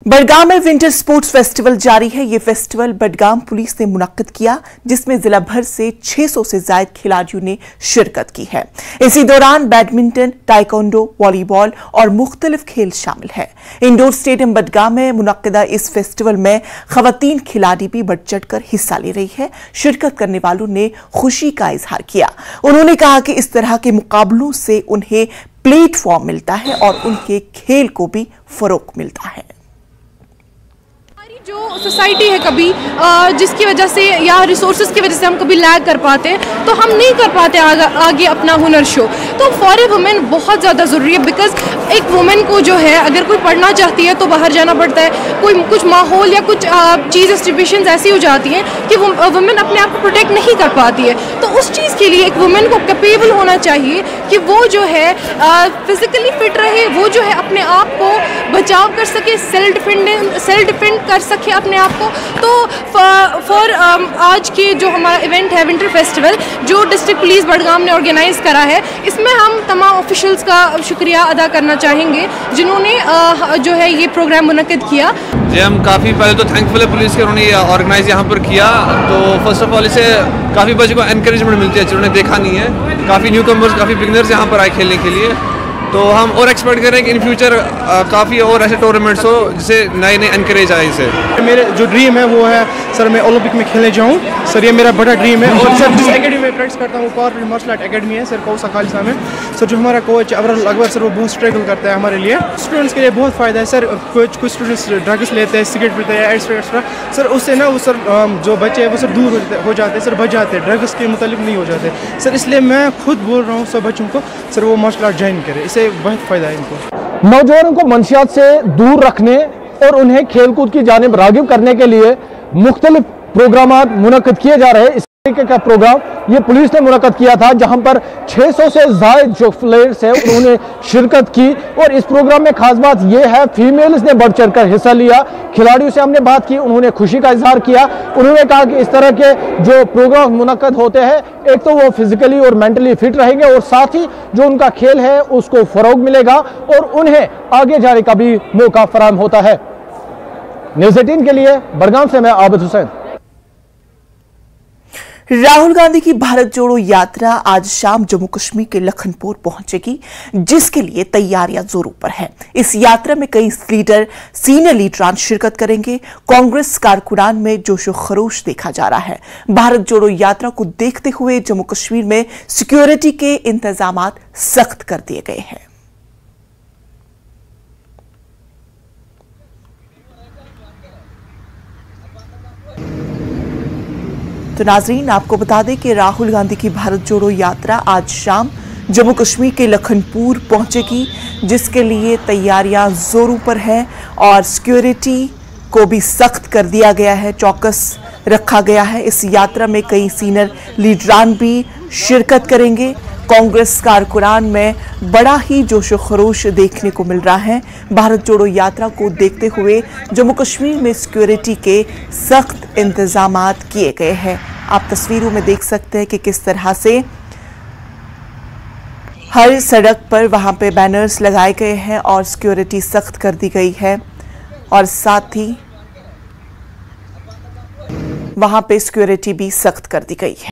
बडगाम में winter sports festival जारी है। ये फेस्टिवल बडगाम पुलिस ने मुनक्किद किया, जिसमें जिला भर से 600 से ज्यादा खिलाड़ियों ने शिरकत की है। इसी दौरान बैडमिंटन, ताइक्वांडो, वॉलीबॉल और मुख्तलिफ खेल शामिल है। इंडोर स्टेडियम बडगाम में मुनक्किदा इस फेस्टिवल में खवातीन खिलाड़ी भी बढ़ चढ़कर हिस्सा ले रही है। शिरकत करने वालों ने खुशी का इजहार किया। उन्होंने कहा कि इस तरह के मुकाबलों से उन्हें प्लेटफॉर्म मिलता है और उनके खेल को भी फरोग मिलता है। जो सोसाइटी है कभी जिसकी वजह से या रिसोर्सेज की वजह से हम कभी लैग कर पाते हैं, तो हम नहीं कर पाते आगे अपना हुनर शो। तो फॉर ए वुमेन बहुत ज़्यादा ज़रूरी है, बिकॉज एक वुमेन को जो है अगर कोई पढ़ना चाहती है तो बाहर जाना पड़ता है। कोई कुछ माहौल या कुछ चीज़ सिचुएशंस ऐसी हो जाती हैं कि वुमेन अपने आप को प्रोटेक्ट नहीं कर पाती है। तो उस चीज़ के लिए एक वुमेन को कैपेबल होना चाहिए कि वो जो है फिजिकली फिट रहे, वो जो है अपने आप को बचाव कर सके, सेल्फ डिफेंड कर सके अपने आप को। तो फॉर आज के जो हमारा इवेंट है विंटर फेस्टिवल, जो डिस्ट्रिक्ट पुलिस बडगाम ने ऑर्गेनाइज करा है, इसमें हम तमाम ऑफिशियल्स का शुक्रिया अदा करना चाहेंगे जिन्होंने जो है ये प्रोग्राम मुनक्किद किया। जी, हम काफ़ी पहले तो थैंकफुल है पुलिस के, उन्होंने ये ऑर्गेनाइज यहाँ पर किया। तो फर्स्ट ऑफ ऑल इसे काफ़ी बच्चों को एनकरेजमेंट मिलती है जिन्होंने देखा नहीं है। काफ़ी न्यू कमर्स, काफ़ी बिगिनर्स यहाँ पर आए खेलने के लिए। तो हम और एक्सपेक्ट करें कि इन फ्यूचर काफ़ी और ऐसे टूर्नामेंट्स हो जिससे नए एनकरेज आए इसे। मेरे जो ड्रीम है वो है सर मैं ओलंपिक में खेलने जाऊँ सर, ये मेरा बड़ा ड्रीम है। और सर जिस एकेडमी में प्रैक्टिस करता हूँ पावर मार्शल आर्ट एकेडमी है सर, कौसा खालिसा में। सर जो हमारा कोच अवरल अकबर सर, वो बहुत स्ट्रगल करता है हमारे लिए। स्टूडेंट्स के लिए बहुत फ़ायदा है सर। कुछ स्टूडेंट्स ड्रग्स लेते हैं, सिगरेट पीते हैं, एक्स्ट्रा सर। उससे ना वो सर जो बच्चे हैं वो सर दूर हो जाते हैं सर, बच जाते हैं, ड्रग्स के मुतालिक नहीं हो जाते सर। इसलिए मैं खुद बोल रहा हूँ सब बच्चों को सर वो मार्शल आर्ट ज्वाइन करें, इससे बहुत फ़ायदा है इनको। नौजवानों को मंशियात से दूर रखने और उन्हें खेलकूद की जानिब रागिब करने के लिए मुख्तलिफ प्रोग्राम मुनक्किद किए जा रहे हैं। इस तरीके का प्रोग्राम ये पुलिस ने मुनक्किद किया था, जहां पर 600 से ज्यादा जो प्लेयर्स हैं उन्होंने शिरकत की। और इस प्रोग्राम में खास बात यह है, फीमेल्स ने बढ़ चढ़कर हिस्सा लिया। खिलाड़ियों से हमने बात की, उन्होंने खुशी का इजहार किया। उन्होंने कहा कि इस तरह के जो प्रोग्राम मुनक्किद होते हैं, एक तो वो फिजिकली और मेंटली फिट रहेंगे और साथ ही जो उनका खेल है उसको फरोग मिलेगा और उन्हें आगे जाने का भी मौका फराहम होता है। न्यूज़ 18 के लिए बडगाम से मैं आबिद हुसैन। राहुल गांधी की भारत जोड़ो यात्रा आज शाम जम्मू कश्मीर के लखनपुर पहुंचेगी, जिसके लिए तैयारियां जोरों पर है। इस यात्रा में कई सीनियर लीडरान शिरकत करेंगे। कांग्रेस कारकुनान में जोशो खरोश देखा जा रहा है। भारत जोड़ो यात्रा को देखते हुए जम्मू कश्मीर में सिक्योरिटी के इंतजाम सख्त कर दिए गए हैं। तो नाजरीन, आपको बता दें कि राहुल गांधी की भारत जोड़ो यात्रा आज शाम जम्मू कश्मीर के लखनपुर पहुंचेगी, जिसके लिए तैयारियां जोरों पर है और सिक्योरिटी को भी सख्त कर दिया गया है, चौकस रखा गया है। इस यात्रा में कई सीनियर लीडरान भी शिरकत करेंगे। कांग्रेस कारकुनान में बड़ा ही जोशो खरोश देखने को मिल रहा है। भारत जोड़ो यात्रा को देखते हुए जम्मू कश्मीर में सिक्योरिटी के सख्त इंतजामात किए गए हैं। आप तस्वीरों में देख सकते हैं कि किस तरह से हर सड़क पर वहां पे बैनर्स लगाए गए हैं और सिक्योरिटी सख्त कर दी गई है और साथ ही वहां पे सिक्योरिटी भी सख्त कर दी गई है।